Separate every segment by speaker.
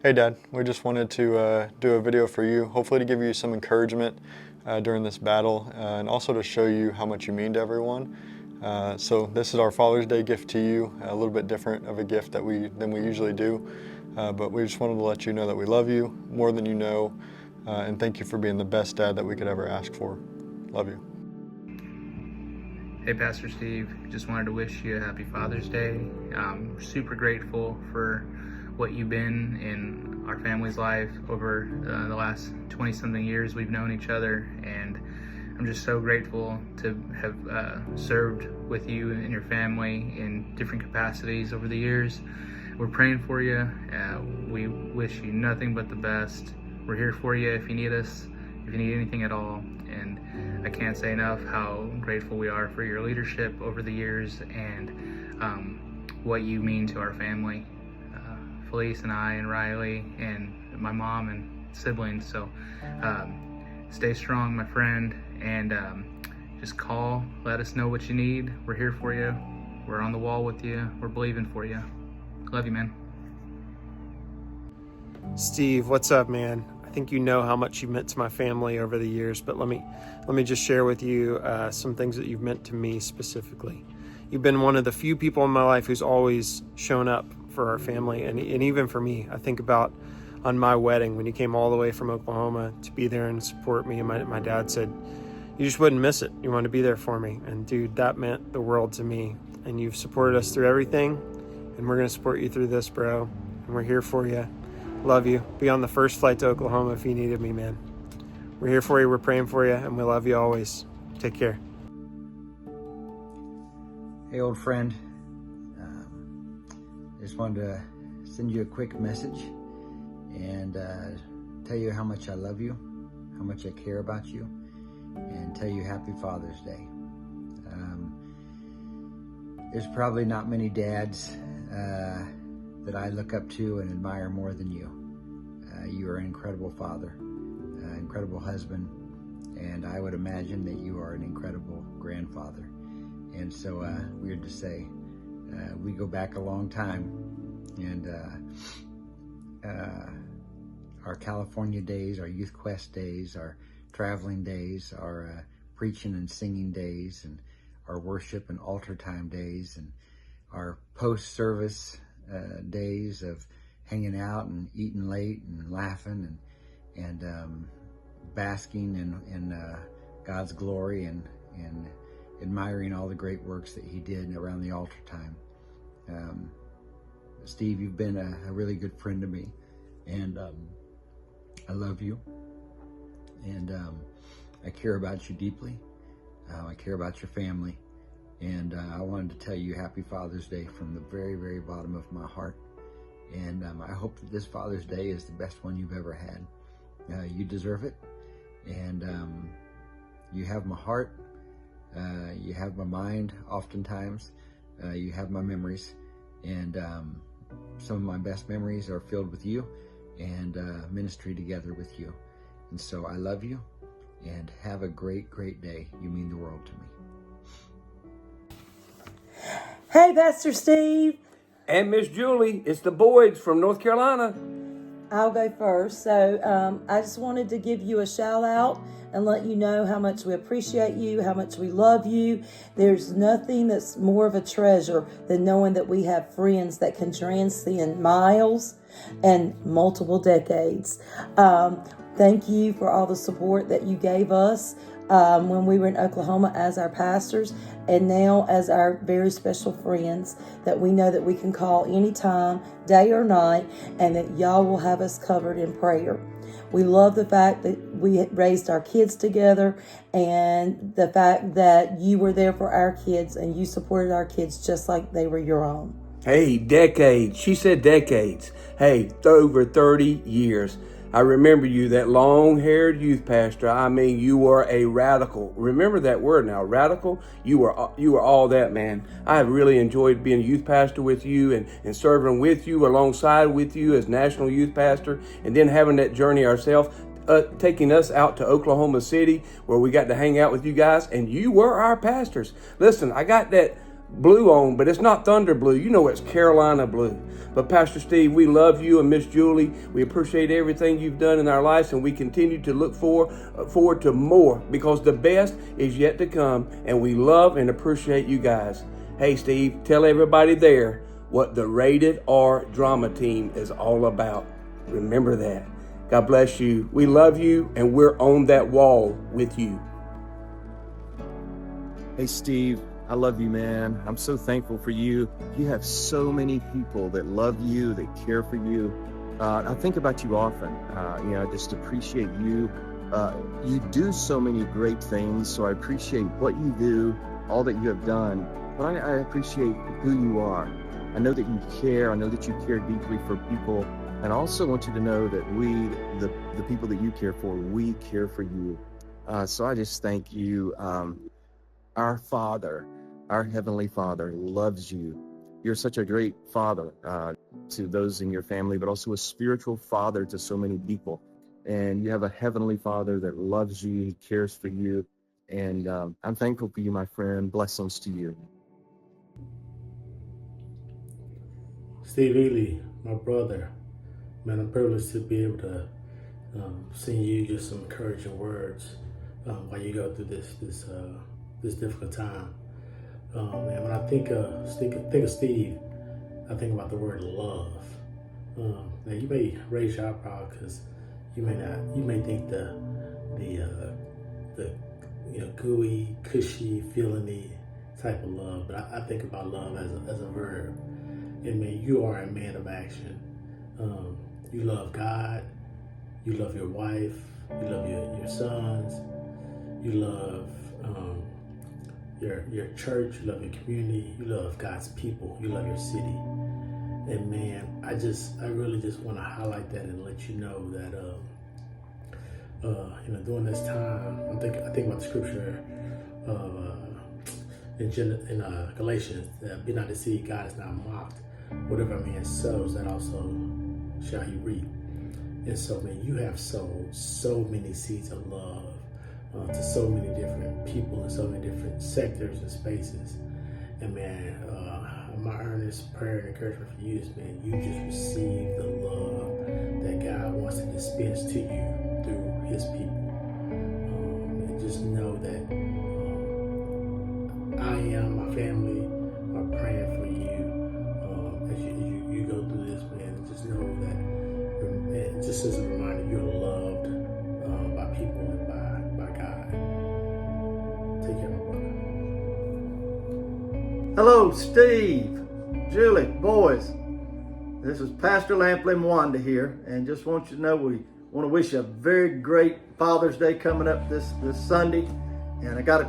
Speaker 1: Hey Dad, we just wanted to do a video for you, hopefully to give you some encouragement during this battle and also to show you how much you mean to everyone. So this is our Father's Day gift to you, a little bit different of a gift than we usually do, but we just wanted to let you know that we love you more than you know, and thank you for being the best dad that we could ever ask for. Love you.
Speaker 2: Hey Pastor Steve, just wanted to wish you a happy Father's Day. I'm super grateful for what you've been in our family's life over the last 20-something years we've known each other, and I'm just so grateful to have served with you and your family in different capacities over the years. We're praying for you. We wish you nothing but the best. We're here for you if you need us, if you need anything at all, and I can't say enough how grateful we are for your leadership over the years and what you mean to our family. Felice and I and Riley and my mom and siblings. So stay strong, my friend, and just call, let us know what you need. We're here for you. We're on the wall with you. We're believing for you. Love you, man.
Speaker 3: Steve, what's up, man? I think you know how much you meant to my family over the years, but let me just share with you some things that you've meant to me specifically. You've been one of the few people in my life who's always shown up for our family, and even for me. I think about on my wedding when you came all the way from Oklahoma to be there and support me, and my dad said you just wouldn't miss it. You wanted to be there for me, and dude, that meant the world to me. And you've supported us through everything, and we're gonna support you through this, bro. And we're here for you. Love you. Be on the first flight to Oklahoma if you needed me, man. We're here for you. We're praying for you, and we love you always. Take care.
Speaker 4: Hey, old friend. Just wanted to send you a quick message and tell you how much I love you, how much I care about you, and tell you Happy Father's Day. There's probably not many dads that I look up to and admire more than you. You are an incredible father, incredible husband, and I would imagine that you are an incredible grandfather. And so, weird to say, we go back a long time, and our California days, our Youth Quest days, our traveling days, our preaching and singing days, and our worship and altar time days, and our post-service days of hanging out and eating late and laughing and basking in God's glory and admiring all the great works that he did around the altar time. Steve, you've been a really good friend to me, and I love you, and I care about you deeply. I care about your family, and I wanted to tell you Happy Father's Day from the very, very bottom of my heart. And I hope that this Father's Day is the best one you've ever had. You deserve it, and you have my heart. You have my mind oftentimes. You have my memories, and some of my best memories are filled with you and ministry together with you. And so I love you, and have a great, great day. You mean the world to me.
Speaker 5: Hey, Pastor Steve.
Speaker 6: And Miss Julie, it's the Boyds from North Carolina.
Speaker 5: I'll go first. So I just wanted to give you a shout out and let you know how much we appreciate you, how much we love you. There's nothing that's more of a treasure than knowing that we have friends that can transcend miles and multiple decades. Thank you for all the support that you gave us when we were in Oklahoma as our pastors, and now as our very special friends that we know that we can call anytime, day or night, and that y'all will have us covered in prayer. We love the fact that we raised our kids together, and the fact that you were there for our kids and you supported our kids just like they were your own.
Speaker 6: Hey, decades. She said decades. Hey, over 30 years. I remember you, that long-haired youth pastor. I mean, you were a radical. Remember that word now, radical? You were all that, man. I have really enjoyed being a youth pastor with you and serving with you, alongside with you as national youth pastor, and then having that journey ourselves, taking us out to Oklahoma City where we got to hang out with you guys, and you were our pastors. Listen, I got that blue on, but it's not thunder blue. You know, it's Carolina blue. But Pastor Steve, we love you and Miss Julie. We appreciate everything you've done in our lives, and we continue to look forward to more, because the best is yet to come, and we love and appreciate you guys. Hey, Steve, tell everybody there what the Rated R Drama Team is all about. Remember that. God bless you. We love you, and we're on that wall with you.
Speaker 7: Hey, Steve, I love you, man. I'm so thankful for you. You have so many people that love you, that care for you. I think about you often. I just appreciate you. You do so many great things, so I appreciate what you do, all that you have done. But I appreciate who you are. I know that you care. I know that you care deeply for people. And I also want you to know that we, the people that you care for, we care for you. So I just thank you. Our Father, our Heavenly Father, loves you. You're such a great father to those in your family, but also a spiritual father to so many people. And you have a Heavenly Father that loves you, He cares for you. And I'm thankful for you, my friend. Blessings to you.
Speaker 8: Steve Ely, my brother, man, I'm privileged to be able to send you just some encouraging words while you go through this difficult time. And when I think of Steve, I think about the word love. Now you may raise your eyebrow because you may think the gooey, cushy, feeling-y type of love, but I think about love as a verb. And man, you are a man of action. You love God, you love your wife, you love your sons, you love your church, you love your community, you love God's people, you love your city. And man, I really just want to highlight that and let you know that during this time, I think about the scripture in Galatians, that be not deceived, God is not mocked. Whatever a man sows, that also shall he reap. And so, man, you have sown so many seeds of love to so many different people in so many different sectors and spaces. And man, my earnest prayer and encouragement for you is, man, you just receive the love that God wants to dispense to you through His people. And just know that I am, my family are praying for you as you go through this, man. Just know that, man, just as a reminder, you're loved by people and by God. Take care, my brother.
Speaker 9: Hello, Steve, Julie, boys. This is Pastor Lampley Mwanda here, and just want you to know we want to wish you a very great Father's Day coming up this Sunday. And I got to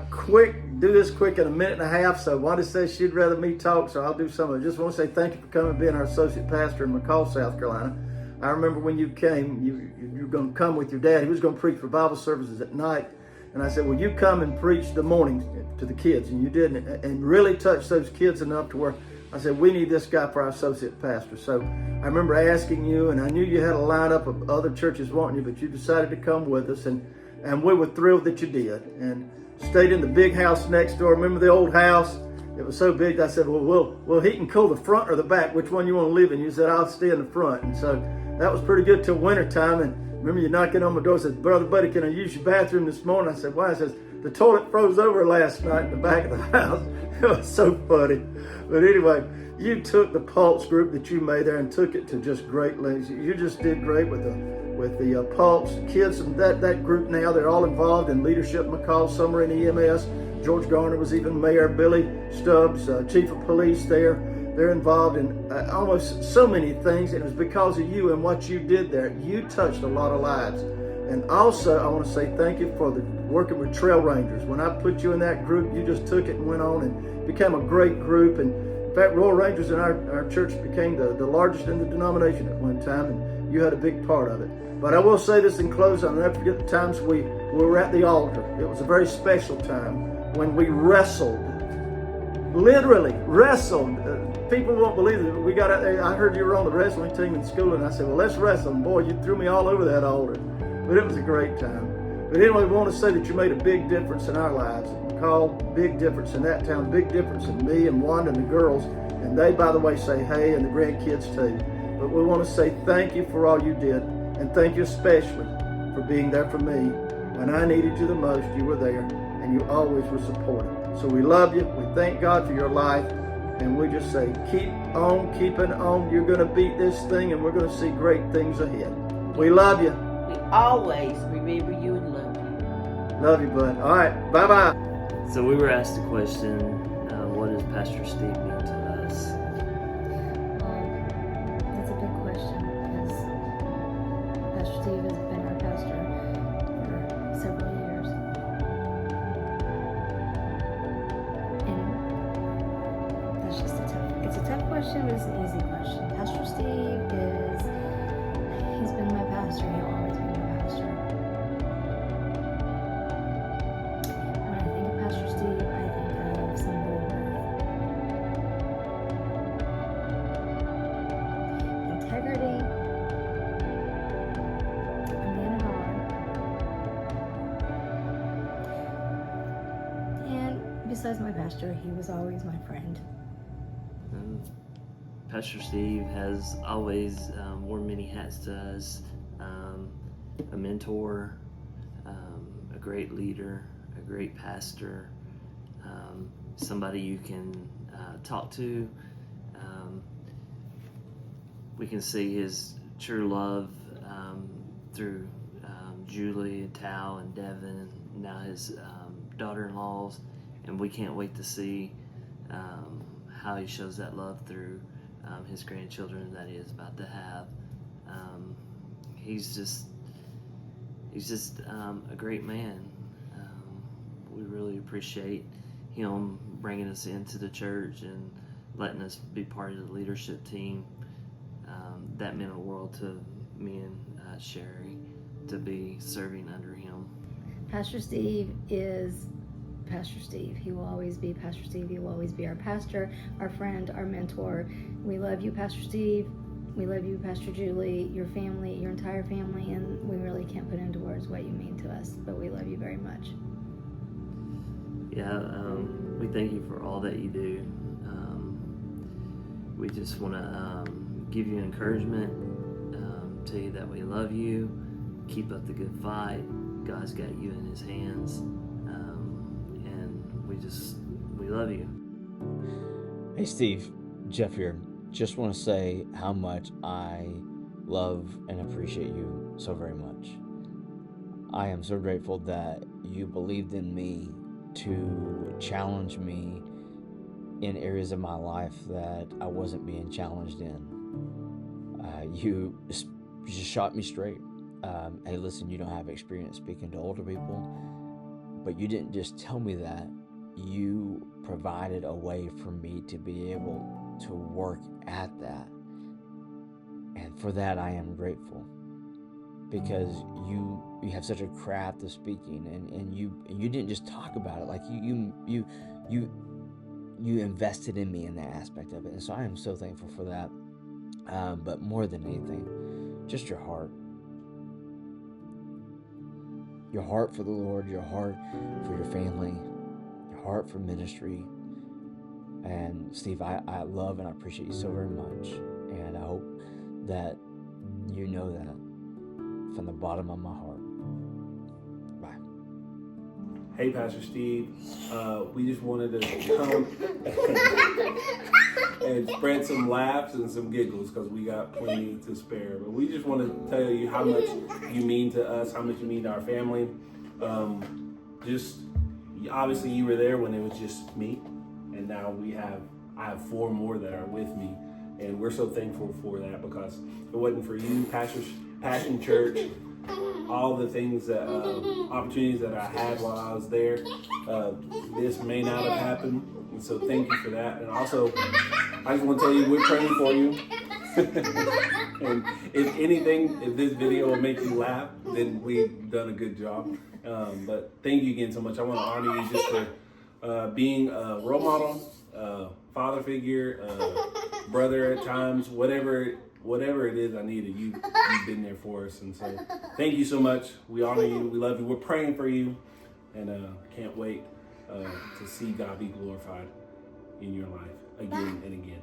Speaker 9: do this quick in a minute and a half, so Wanda says she'd rather me talk, so I'll do some of it. Just want to say thank you for coming and being our associate pastor in McCall, South Carolina. I remember when you came, you were going to come with your dad. He was going to preach for Bible services at night. And I said, well, you come and preach the morning to the kids. And you did, and really touched those kids enough to where I said, we need this guy for our associate pastor. So I remember asking you, and I knew you had a lineup of other churches wanting you, but you decided to come with us. And we were thrilled that you did. And stayed in the big house next door. Remember the old house? It was so big. I said, well, we'll heat and cool the front or the back. Which one you want to live in? You said, I'll stay in the front. And so that was pretty good till winter time. And remember you knocking on my door and said, Brother Buddy, can I use your bathroom this morning? I said, why? He says, the toilet froze over last night in the back of the house. It was so funny. But anyway, you took the Pulse group that you made there and took it to just great lengths. You just did great with the Pulse kids and that group now. They're all involved in leadership. McCall, some are in EMS. George Garner was even mayor. Billy Stubbs, chief of police there. They're involved in almost so many things, and it was because of you and what you did there. You touched a lot of lives. And also, I want to say thank you for working with Trail Rangers. When I put you in that group, you just took it and went on and became a great group. And in fact, Royal Rangers in our church became the largest in the denomination at one time, and you had a big part of it. But I will say this in closing, I'll never forget the times we were at the altar. It was a very special time when we wrestled, literally wrestled. People won't believe it. We got out there, I heard you were on the wrestling team in school, and I said, well, let's wrestle. And boy, you threw me all over that altar. But it was a great time. But anyway, we want to say that you made a big difference in our lives. McCall, big difference in that town, big difference in me and Wanda and the girls. And they, by the way, say hey, and the grandkids too. But we want to say thank you for all you did. And thank you especially for being there for me. When I needed you the most, you were there. And you always were supportive. So we love you. We thank God for your life. And we just say, keep on keeping on. You're going to beat this thing, and we're going to see great things ahead. We love you.
Speaker 10: We always remember you and love you.
Speaker 9: Love you, bud. All right. Bye-bye.
Speaker 11: So we were asked the question, what does Pastor Steve mean to us?
Speaker 12: That's a big question, because Pastor Steve has been our pastor for several years. And that's just it's a tough question, but it's an easy question. Pastor Steve he's been my pastor, he'll always be my pastor. When I think of Pastor Steve, I think of somebody with integrity, a man of honor, and besides my pastor, he was always my friend.
Speaker 11: Pastor Steve has always worn many hats to us, a mentor, a great leader, a great pastor, somebody you can talk to. We can see his true love through Julie and Tao and Devin and now his daughter-in-laws, and we can't wait to see how he shows that love through his grandchildren that he is about to have. He's just a great man. We really appreciate him bringing us into the church and letting us be part of the leadership team. That meant a world to me and Sherry to be serving under him.
Speaker 12: Pastor Steve is Pastor Steve. He will always be Pastor Steve. He will always be our pastor, our friend, our mentor. We love you, Pastor Steve. We love you, Pastor Julie, your family, your entire family, and we really can't put into words what you mean to us, but we love you very much.
Speaker 11: Yeah, we thank you for all that you do. We just want to give you encouragement, tell you that we love you, keep up the good fight. God's got you in his hands, and we love you.
Speaker 13: Hey Steve, Jeff here. Just want to say how much I love and appreciate you so very much. I am so grateful that you believed in me to challenge me in areas of my life that I wasn't being challenged in. You just shot me straight. Hey, listen, you don't have experience speaking to older people, but you didn't just tell me that. You provided a way for me to be able to work at that. And for that, I am grateful, because you have such a craft of speaking, and you didn't just talk about it. Like you invested in me in that aspect of it. And so I am so thankful for that. But more than anything, just your heart. Your heart for the Lord, your heart for your family, your heart for ministry. And Steve, I love and I appreciate you so very much. And I hope that you know that from the bottom of my heart. Bye.
Speaker 6: Hey, Pastor Steve. We just wanted to come and spread some laughs and some giggles, because we got plenty to spare. But we just want to tell you how much you mean to us, how much you mean to our family. Just obviously you were there when it was just me, and now I have 4 more that are with me, and we're so thankful for that, because if it wasn't for you, Passion Church, all the things that opportunities that I had while I was there, this may not have happened. And so thank you for that. And also, I just want to tell you, we're praying for you. And if this video will make you laugh, then we've done a good job. But thank you again so much. I want to honor you just for being a role model, father figure, brother at times, whatever
Speaker 14: whatever it is I needed, you've been there for us. And so thank you so much. We honor you. We love you. We're praying for you. And can't wait to see God be glorified in your life again and again.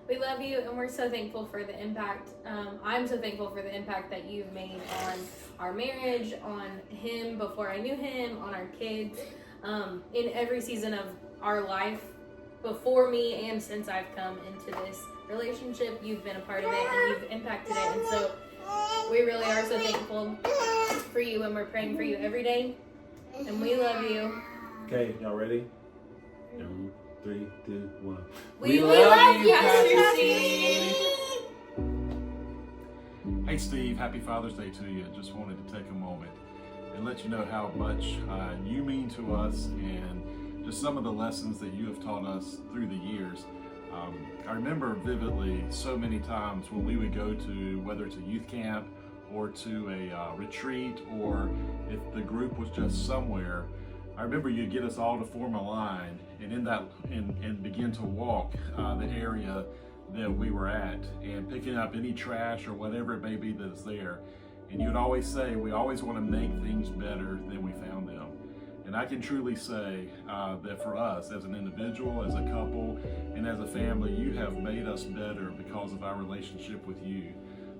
Speaker 15: We love you, and we're so thankful for the impact. I'm so thankful for the impact that you've made on our marriage, on him before I knew him, on our kids, in every season of our life, before me and since I've come into this relationship. You've been a part of it, and you've impacted it, and so we really are so thankful for you, and we're praying for you every day, and we love you.
Speaker 14: Okay, y'all ready? 3, 2, 1.
Speaker 15: We love you, Pastor Steve.
Speaker 16: Hey Steve, happy Father's Day to you. Just wanted to take a moment and let you know how much you mean to us and just some of the lessons that you have taught us through the years. I remember vividly so many times when we would go to, whether it's a youth camp or to a retreat, or if the group was just somewhere, I remember you'd get us all to form a line and begin to walk the area that we were at and picking up any trash or whatever it may be that's there. And you'd always say, we always want to make things better than we found them. And I can truly say that for us as an individual, as a couple, and as a family, you have made us better because of our relationship with you.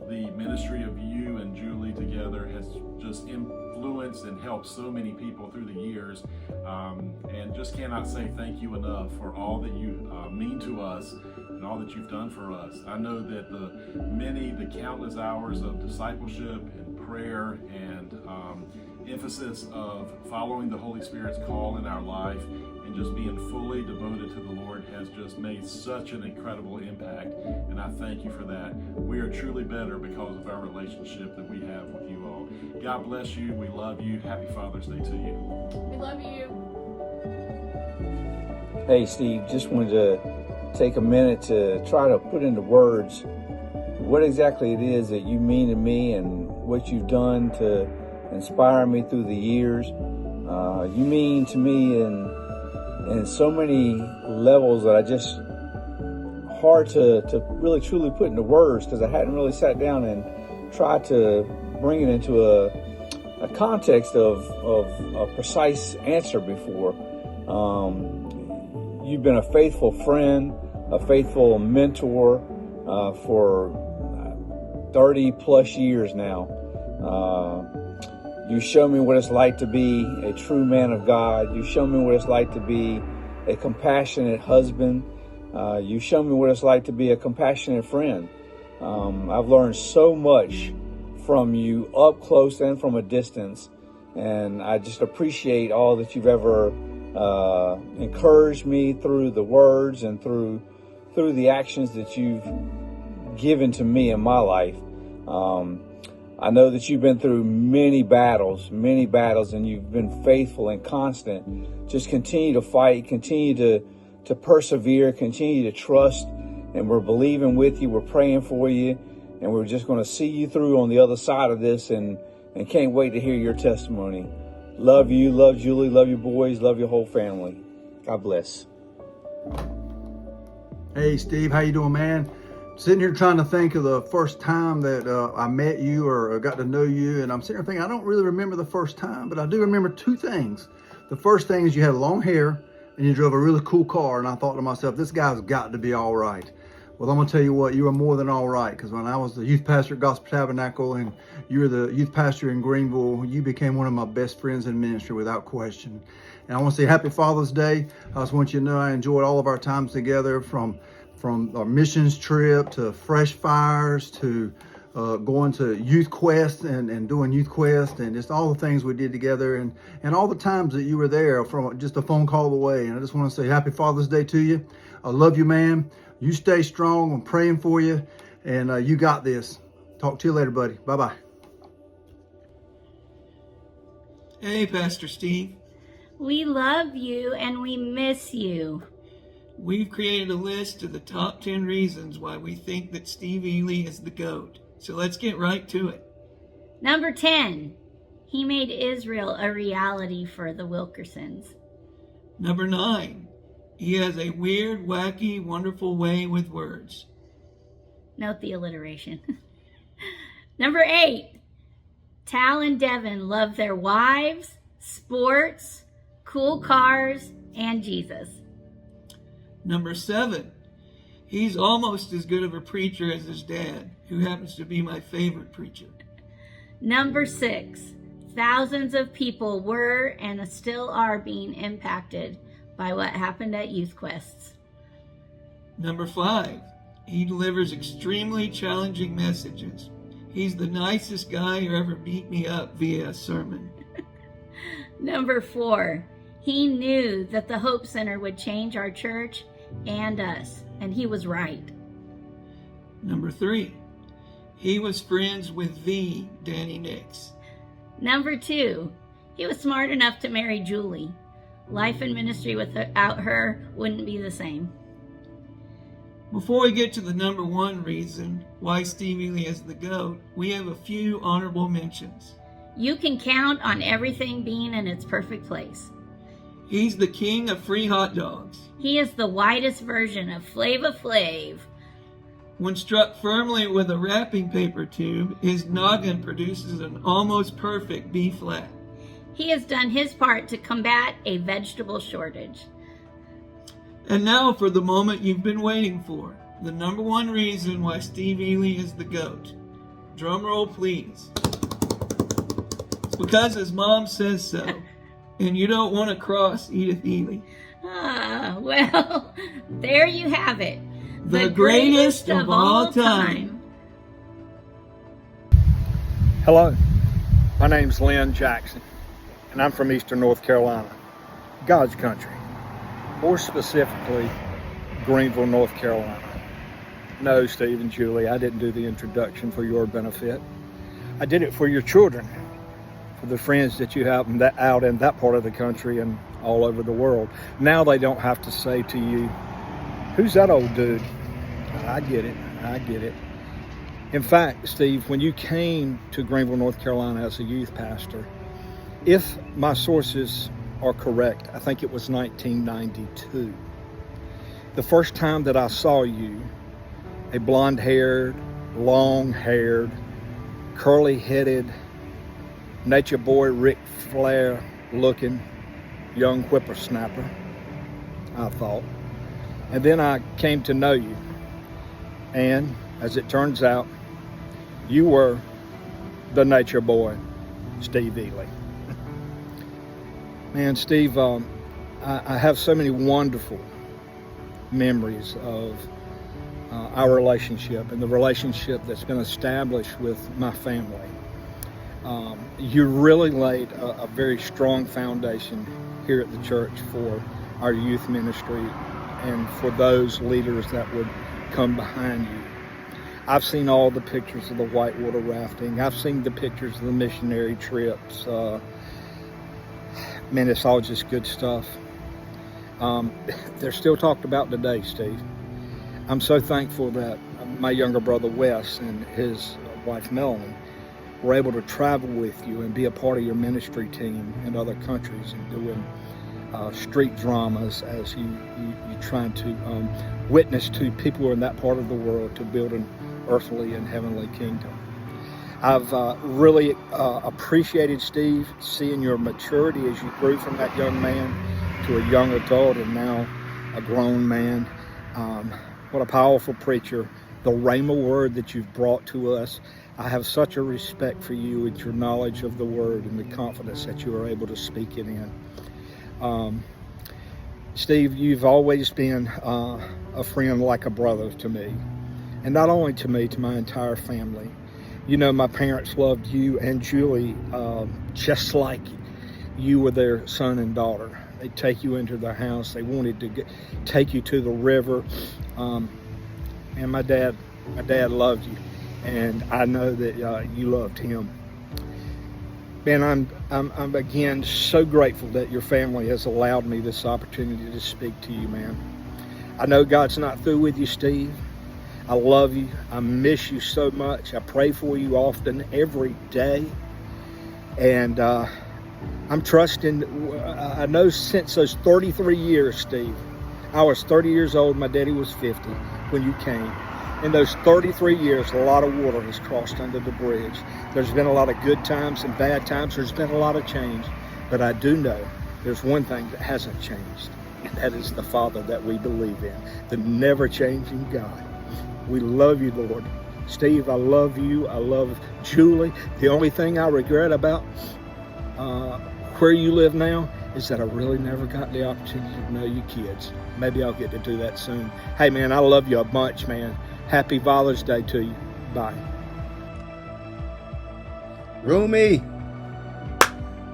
Speaker 16: The ministry of you and Julie together has just influenced and helped so many people through the years, and just cannot say thank you enough for all that you mean to us and all that you've done for us. I know that the countless hours of discipleship and prayer and emphasis of following the Holy Spirit's call in our life and just being fully devoted to the Lord has just made such an incredible impact, and I thank you for that. We are truly better because of our relationship that we have with you all. God bless you. We love you. Happy Father's Day to you.
Speaker 15: We love you.
Speaker 17: Hey Steve, just wanted to take a minute to try to put into words what exactly it is that you mean to me and what you've done to inspire me through the years. You mean to me in so many levels that I just hard to really truly put into words, because I hadn't really sat down and tried to bring it into a context of a precise answer before. You've been a faithful friend, a faithful mentor for 30 plus years now. You show me what it's like to be a true man of God. You show me what it's like to be a compassionate husband. You show me what it's like to be a compassionate friend. I've learned so much from you up close and from a distance. And I just appreciate all that you've ever encouraged me through the words and through the actions that you've given to me in my life. I know that you've been through many battles, and you've been faithful and constant. Just continue to fight, continue to persevere, continue to trust, and we're believing with you, we're praying for you, and we're just going to see you through on the other side of this, and can't wait to hear your testimony. Love you, love Julie, love your boys, love your whole family. God bless.
Speaker 18: Hey Steve, how you doing, man? Sitting here trying to think of the first time that I met you or got to know you, and I'm sitting here thinking, I don't really remember the first time, but I do remember two things. The first thing is you had long hair and you drove a really cool car, and I thought to myself, this guy's got to be all right. Well, I'm going to tell you what, you were more than all right, because when I was the youth pastor at Gospel Tabernacle and you were the youth pastor in Greenville, you became one of my best friends in ministry without question. And I want to say Happy Father's Day. I just want you to know I enjoyed all of our times together, from our missions trip to Fresh Fires to going to Youth Quest and doing Youth Quest, and just all the things we did together, and all the times that you were there from just a phone call away. And I just want to say Happy Father's Day to you. I love you, man. You stay strong. I'm praying for you, and you got this. Talk to you later, buddy. Bye-bye.
Speaker 19: Hey, Pastor Steve.
Speaker 20: We love you and we miss you.
Speaker 19: We've created a list of the top 10 reasons why we think that Steve Ely is the GOAT. So let's get right to it.
Speaker 20: Number 10, he made Israel a reality for the Wilkersons.
Speaker 19: Number 9, he has a weird, wacky, wonderful way with words.
Speaker 20: Note the alliteration. Number 8, Tal and Devin love their wives, sports, cool cars, and Jesus.
Speaker 19: Number 7, he's almost as good of a preacher as his dad, who happens to be my favorite preacher.
Speaker 20: Number 6, thousands of people were and still are being impacted by what happened at Youth Quests.
Speaker 19: Number 5, he delivers extremely challenging messages. He's the nicest guy who ever beat me up via a sermon.
Speaker 20: Number 4, he knew that the Hope Center would change our church and us, and he was right.
Speaker 19: Number 3, he was friends with the Danny Nix.
Speaker 20: Number 2, he was smart enough to marry Julie. Life and ministry without her wouldn't be the same.
Speaker 19: Before we get to the number 1 reason why Steve Ely is the GOAT, we have a few honorable mentions.
Speaker 20: You can count on everything being in its perfect place.
Speaker 19: He's the king of free hot dogs.
Speaker 20: He is the widest version of Flava Flav.
Speaker 19: When struck firmly with a wrapping paper tube, his noggin produces an almost perfect B flat.
Speaker 20: He has done his part to combat a vegetable shortage.
Speaker 19: And now for the moment you've been waiting for, the number 1 reason why Steve Ely is the GOAT. Drum roll, please. It's because his mom says so, and you don't want to cross Edith Ely.
Speaker 20: Well, there you have it.
Speaker 19: The greatest of all time.
Speaker 21: Hello, my name's Lynn Jackson, and I'm from Eastern North Carolina, God's country. More specifically, Greenville, North Carolina. No, Steve and Julie, I didn't do the introduction for your benefit. I did it for your children, for the friends that you have out in that part of the country and all over the world. Now they don't have to say to you, who's that old dude? I get it, I get it. In fact, Steve, when you came to Greenville, North Carolina as a youth pastor, if my sources are correct, I think it was 1992. The first time that I saw you, a blonde-haired, long-haired, curly-headed, nature boy Ric Flair looking young whippersnapper, I thought. And then I came to know you. And as it turns out, you were the nature boy, Steve Ely. Man, Steve, I have so many wonderful memories of our relationship and the relationship that's been established with my family. You really laid a very strong foundation here at the church for our youth ministry and for those leaders that would come behind you. I've seen all the pictures of the whitewater rafting. I've seen the pictures of the missionary trips. Man, it's all just good stuff. They're still talked about today, Steve. I'm so thankful that my younger brother Wes and his wife Melanie were able to travel with you and be a part of your ministry team in other countries and doing street dramas as you trying to witness to people in that part of the world to build an earthly and heavenly kingdom. I've really appreciated, Steve, seeing your maturity as you grew from that young man to a young adult and now a grown man. What a powerful preacher. The Rhema word that you've brought to us. I have such a respect for you and your knowledge of the word and the confidence that you are able to speak it in. Steve, you've always been a friend like a brother to me. And not only to me, to my entire family. You know, my parents loved you and Julie just like you were their son and daughter. They'd take you into their house. They wanted to take you to the river. And my dad loved you. And I know that you loved him. Ben, I'm again so grateful that your family has allowed me this opportunity to speak to you, man. I know God's not through with you, Steve. I love you. I miss you so much. I pray for you often, every day. And I'm trusting, I know since those 33 years, Steve, I was 30 years old, my daddy was 50 when you came. In those 33 years, a lot of water has crossed under the bridge. There's been a lot of good times and bad times. There's been a lot of change. But I do know there's one thing that hasn't changed, and that is the Father that we believe in, the never-changing God. We love you, Lord. Steve, I love you. I love Julie. The only thing I regret about where you live now is that I really never got the opportunity to know you kids. Maybe I'll get to do that soon. Hey, man, I love you a bunch, man. Happy Father's Day to you. Bye.
Speaker 1: Rumi,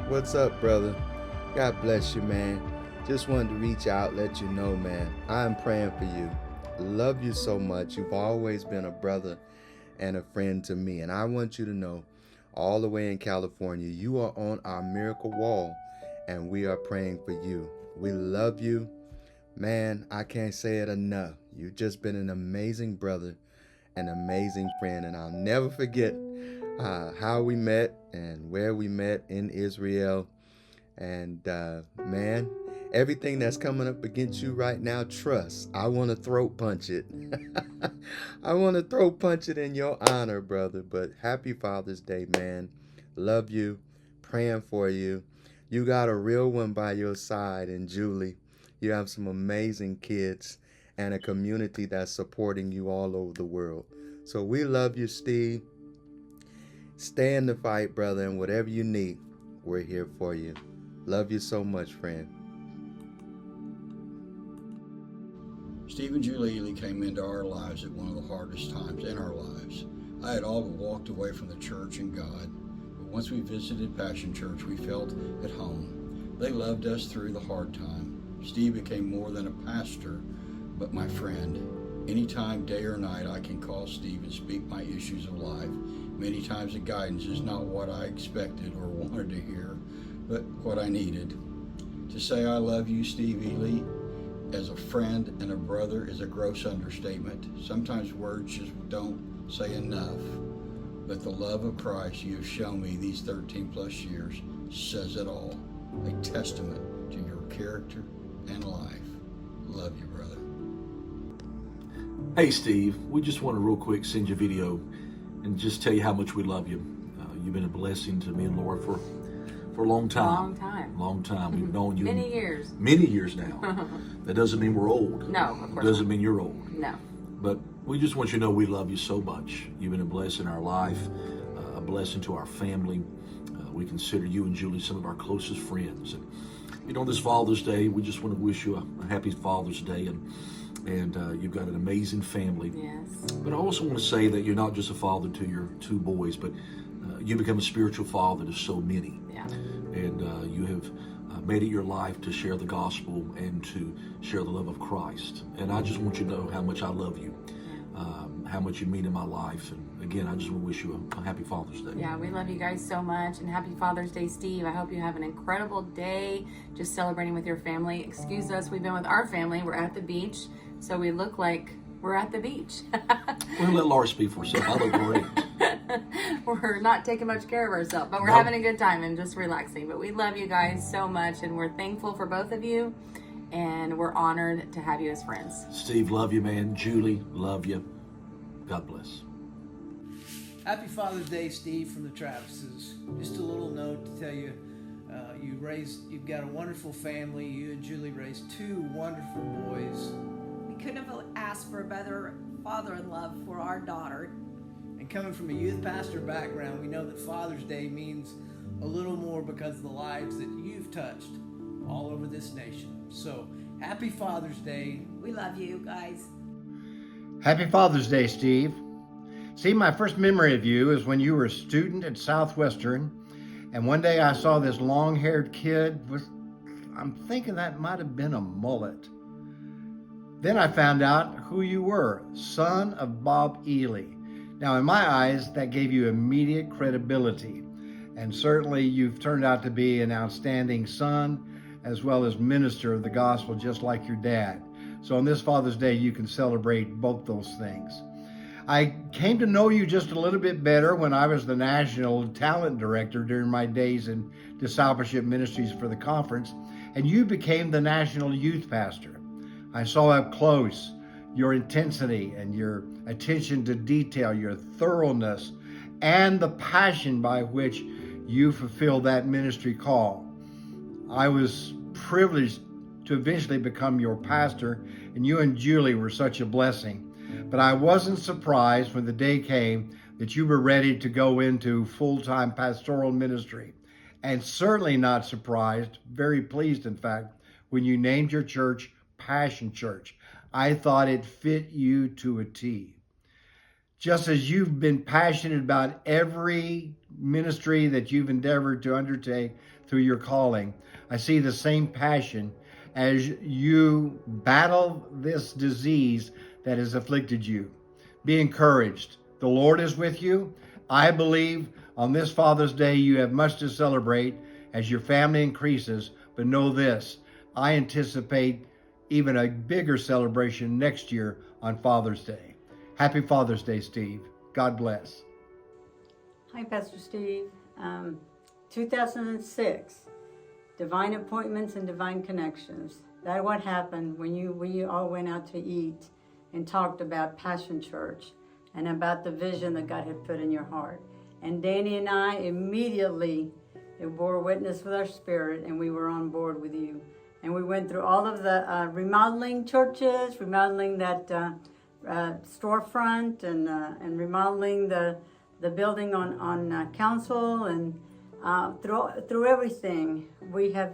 Speaker 1: what's up, brother? God bless you, man. Just wanted to reach out, let you know, man, I'm praying for you. Love you so much. You've always been a brother and a friend to me. And I want you to know, all the way in California, you are on our miracle wall, and we are praying for you. We love you. Man, I can't say it enough. You've just been an amazing brother, an amazing friend, and I'll never forget how we met and where we met in Israel. And man, everything that's coming up against you right now, trust, I want to throat punch it. I want to throat punch it in your honor, brother. But happy Father's Day, man. Love you. Praying for you. You got a real one by your side, and Julie. You have some amazing kids and a community that's supporting you all over the world. So we love you, Steve. Stay in the fight, brother, and whatever you need, we're here for you. Love you so much, friend.
Speaker 22: Steve and Julie Ely came into our lives at one of the hardest times in our lives. I had all but walked away from the church and God, but once we visited Passion Church, we felt at home. They loved us through the hard time. Steve became more than a pastor, but my friend. Anytime, day or night, I can call Steve and speak my issues of life. Many times the guidance is not what I expected or wanted to hear, but what I needed. To say I love you, Steve Ely, as a friend and a brother is a gross understatement. Sometimes words just don't say enough. But the love of Christ you have shown me these 13 plus years says it all. A testament to your character and life. Love you, brother.
Speaker 23: Hey, Steve, we just want to real quick send you a video and just tell you how much we love you. You've been a blessing to me and Laura for a long time. Long time. We've known you
Speaker 24: Many years.
Speaker 23: Many years now. That doesn't mean we're old.
Speaker 24: No, of course
Speaker 23: Doesn't
Speaker 24: not.
Speaker 23: mean you're old.
Speaker 24: No.
Speaker 23: But we just want you to know we love you so much. You've been a blessing in our life, a blessing to our family. We consider you and Julie some of our closest friends. And you know, this Father's Day, we just want to wish you a happy Father's Day, and you've got an amazing family.
Speaker 24: Yes.
Speaker 23: But I also want to say that you're not just a father to your two boys, but you become a spiritual father to so many.
Speaker 24: Yeah.
Speaker 23: And you have made it your life to share the gospel and to share the love of Christ. And I just want you to know how much I love you, how much you mean in my life. And again, I just want to wish you a happy Father's Day.
Speaker 24: Yeah, we love you guys so much, and happy Father's Day, Steve. I hope you have an incredible day just celebrating with your family. Excuse us, we've been with our family. We're at the beach, so we look like we're at the beach.
Speaker 23: We'll let Laura speak for herself. I look great.
Speaker 24: We're not taking much care of ourselves, but we're having a good time and just relaxing. But we love you guys so much, and we're thankful for both of you, and we're honored to have you as friends.
Speaker 23: Steve, love you, man. Julie, love you. God bless.
Speaker 25: Happy Father's Day, Steve, from the Travises. Just a little note to tell you, you've got a wonderful family. You and Julie raised two wonderful boys.
Speaker 26: We couldn't have asked for a better father-in-law for our daughter.
Speaker 25: And coming from a youth pastor background, we know that Father's Day means a little more because of the lives that you've touched all over this nation. So, happy Father's Day.
Speaker 26: We love you guys.
Speaker 9: Happy Father's Day, Steve. See, my first memory of you is when you were a student at Southwestern, and one day I saw this long-haired kid with, I'm thinking that might have been a mullet. Then I found out who you were, son of Bob Ely. Now, in my eyes, that gave you immediate credibility, and certainly you've turned out to be an outstanding son as well as minister of the gospel, just like your dad. So on this Father's Day, you can celebrate both those things. I came to know you just a little bit better when I was the national talent director during my days in discipleship ministries for the conference, and you became the national youth pastor. I saw up close
Speaker 2: your intensity and your attention to detail, your thoroughness, and the passion by which you fulfill that ministry call. I was privileged to eventually become your pastor, and you and Julie were such a blessing. But I wasn't surprised when the day came that you were ready to go into full-time pastoral ministry. And certainly not surprised, very pleased in fact, when you named your church Passion Church. I thought it fit you to a T. Just as you've been passionate about every ministry that you've endeavored to undertake through your calling, I see the same passion as you battle this disease that has afflicted you. Be encouraged. The Lord is with you. I believe on this Father's Day you have much to celebrate as your family increases, but know this, I anticipate even a bigger celebration next year on Father's Day. Happy Father's Day, Steve. God bless.
Speaker 3: Hi, Pastor Steve. 2006, divine appointments and divine connections. That's what happened when we all went out to eat and talked about Passion Church and about the vision that God had put in your heart. And Danny and I immediately bore witness with our spirit, and we were on board with you. And we went through all of the remodeling churches, remodeling that storefront, and remodeling the building on council, and through everything, we have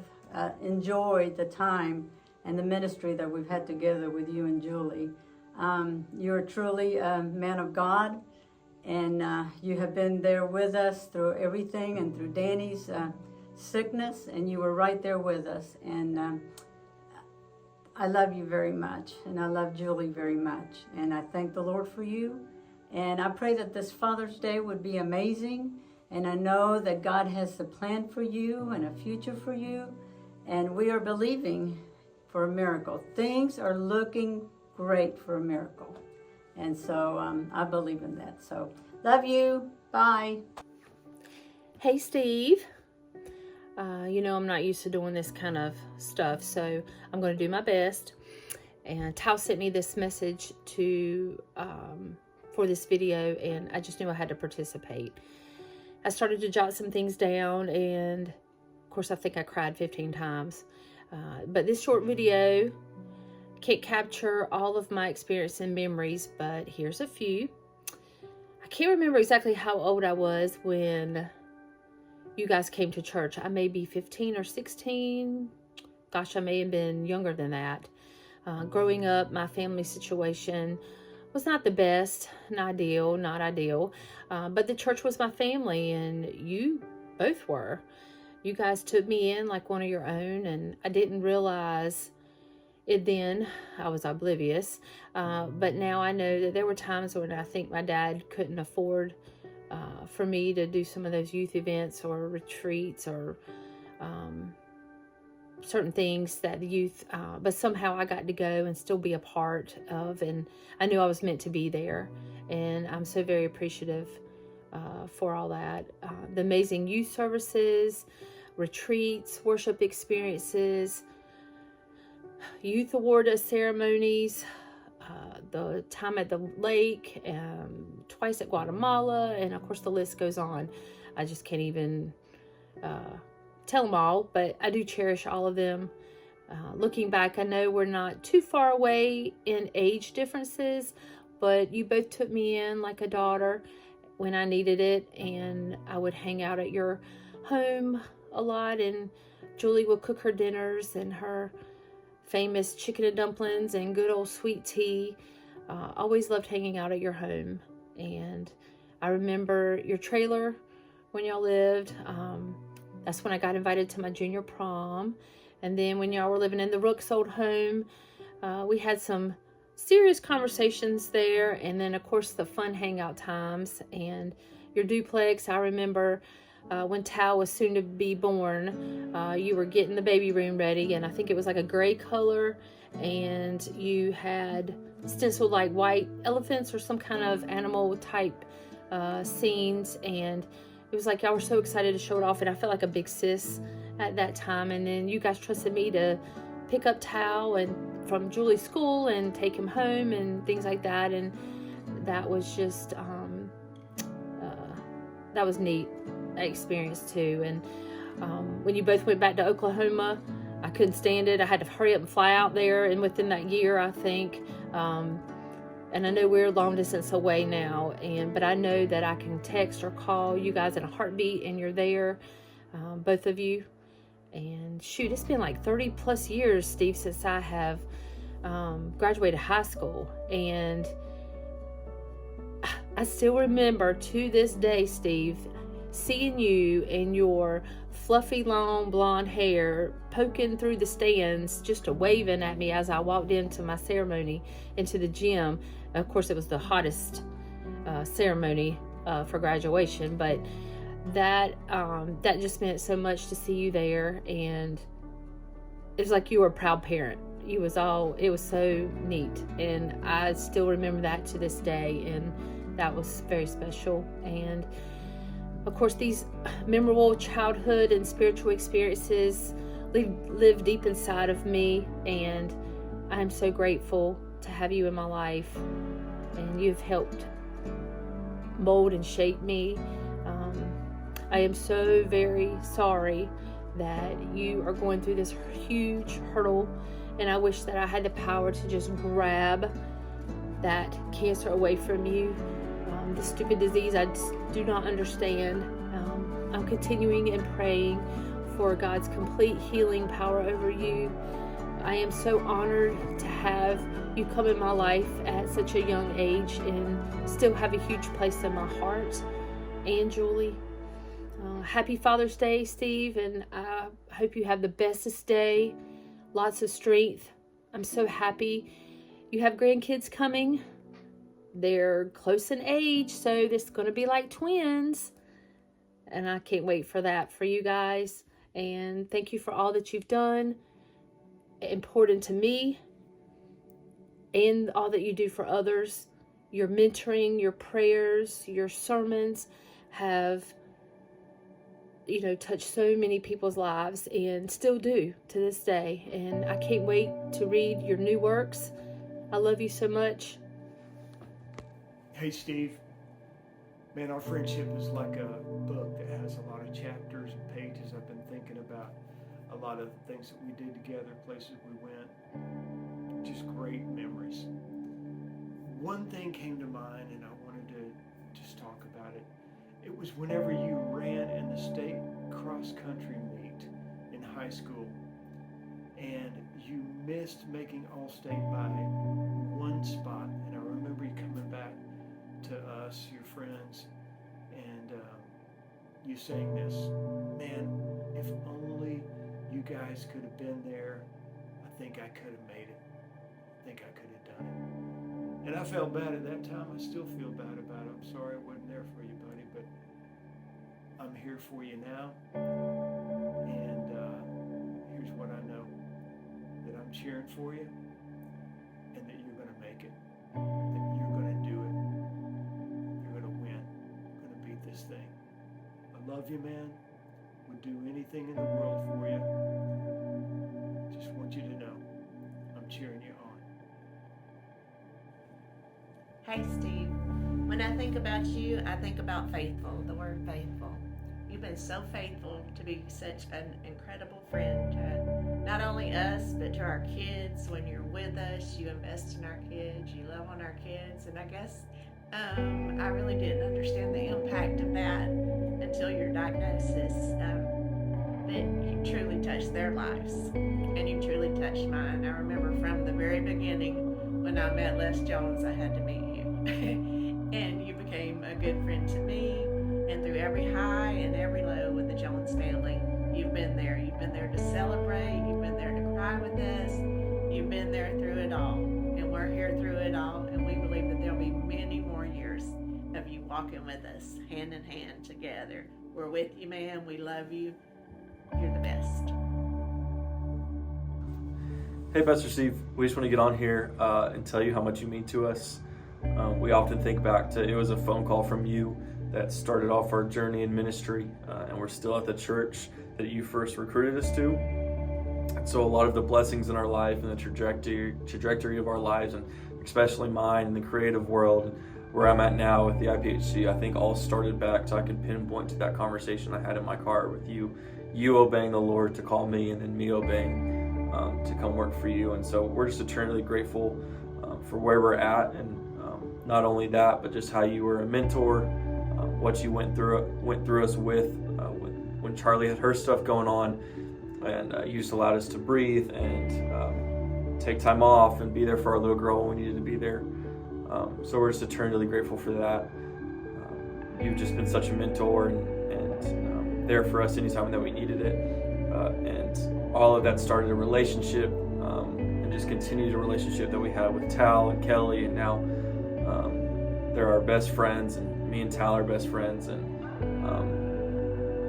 Speaker 3: enjoyed the time and the ministry that we've had together with you and Julie. You're truly a man of God, and you have been there with us through everything, and through Danny's sickness, and you were right there with us. And I love you very much, and I love Julie very much, and I thank the Lord for you. And I pray that this Father's Day would be amazing, and I know that God has a plan for you and a future for you, and we are believing for a miracle. Things are looking great for a miracle, and so I believe in that. So love you. Bye.
Speaker 4: Hey, Steve. You know I'm not used to doing this kind of stuff, so I'm going to do my best. And Tal sent me this message for this video, and I just knew I had to participate. I started to jot some things down, and of course I think I cried 15 times. But this short video can't capture all of my experience and memories, but here's a few. I can't remember exactly how old I was when you guys came to church. I may be 15 or 16. Gosh, I may have been younger than that. Growing up, my family situation was not the best, not ideal. But the church was my family, and you both were. You guys took me in like one of your own, and I didn't realize it then. I was oblivious. But now I know that there were times when I think my dad couldn't afford for me to do some of those youth events or retreats or certain things that the youth, but somehow I got to go and still be a part of, and I knew I was meant to be there, and I'm so very appreciative for all that. The amazing youth services, retreats, worship experiences, youth award ceremonies, the time at the lake, twice at Guatemala, and of course the list goes on. I just can't even tell them all, but I do cherish all of them. Looking back, I know we're not too far away in age differences, but you both took me in like a daughter when I needed it, and I would hang out at your home a lot, and Julie would cook her dinners and her famous chicken and dumplings and good old sweet tea. Always loved hanging out at your home. And I remember your trailer when y'all lived. That's when I got invited to my junior prom. And then when y'all were living in the Rooks' old home, we had some serious conversations there. And then of course the fun hangout times. And your duplex, I remember when Tal was soon to be born, you were getting the baby room ready, and I think it was like a gray color, and you had stenciled like white elephants or some kind of animal type scenes, and it was like y'all were so excited to show it off, and I felt like a big sis at that time. And then you guys trusted me to pick up Tal and from Julie's school and take him home and things like that. And that was just, that was neat experience too. And when you both went back to Oklahoma, I couldn't stand it. I had to hurry up and fly out there, and within that year, I think, and I know we're long distance away now, but I know that I can text or call you guys in a heartbeat, and you're there, both of you. And shoot, it's been like 30 plus years, Steve, since I have graduated high school, and I still remember to this day, Steve, seeing you and your fluffy long blonde hair poking through the stands, just waving at me as I walked into my ceremony, into the gym. Of course, it was the hottest ceremony for graduation, but that just meant so much to see you there, and it was like you were a proud parent. It was so neat, and I still remember that to this day, and that was very special. And of course, these memorable childhood and spiritual experiences live deep inside of me, and I'm so grateful to have you in my life, and you've helped mold and shape me. I am so very sorry that you are going through this huge hurdle, and I wish that I had the power to just grab that cancer away from you. This stupid disease I just do not understand. I'm continuing and praying for God's complete healing power over you. I am so honored to have you come in my life at such a young age and still have a huge place in my heart. And Julie, happy Father's Day, Steve, and I hope you have the bestest day, lots of strength. I'm so happy you have grandkids coming. They're close in age, so it's going to be like twins, and I can't wait for that for you guys. And thank you for all that you've done, important to me, and all that you do for others. Your mentoring, your prayers, your sermons have, touched so many people's lives, and still do to this day. And I can't wait to read your new works. I love you so much.
Speaker 5: Hey Steve, man, our friendship is like a book that has a lot of chapters and pages. I've been thinking about a lot of things that we did together, places we went, just great memories. One thing came to mind, and I wanted to just talk about it. It was whenever you ran in the state cross-country meet in high school, and you missed making All-State by one spot, and I remember you coming back to us, your friends, and you saying this, man, if only you guys could have been there, I think I could have made it. I think I could have done it. And I felt bad at that time. I still feel bad about it. I'm sorry I wasn't there for you, buddy, but I'm here for you now. And here's what I know, that I'm cheering for you, and that you're going to make it, that you're going to do it. This thing. I love you, man. Would do anything in the world for you. Just want you to know I'm cheering you on.
Speaker 7: Hey, Steve. When I think about you, I think about faithful, the word faithful. You've been so faithful to be such an incredible friend to not only us, but to our kids. When you're with us, you invest in our kids, you love on our kids, and I guess I really didn't understand the impact of that until your diagnosis, that you truly touched their lives, and you truly touched mine. I remember from the very beginning when I met Les Jones, I had to meet you. And you became a good friend to me, and through every high and every low with the Jones family, you've been there. You've been there to celebrate, you've been there to cry with us, you've been there through it all, and we're here through it all, and we believe that there'll be many more years of you walking with us, hand in hand together. We're with you, man. We love you. You're the best.
Speaker 8: Hey, Pastor Steve. We just want to get on here and tell you how much you mean to us. We often think back to, it was a phone call from you that started off our journey in ministry, and we're still at the church that you first recruited us to. And so a lot of the blessings in our life and the trajectory of our lives, and especially mine in the creative world, where I'm at now with the IPHC, I think all started back to, I can pinpoint to that conversation I had in my car with you obeying the Lord to call me, and then me obeying to come work for you. And so we're just eternally grateful for where we're at, and not only that, but just how you were a mentor, what you went through us with when Charlie had her stuff going on, and you just allowed us to breathe and take time off and be there for our little girl when we needed to be there. So we're just eternally grateful for that. You've just been such a mentor and there for us anytime that we needed it. And all of that started a relationship and just continued a relationship that we had with Tal and Kelly, and now they're our best friends, and me and Tal are best friends. And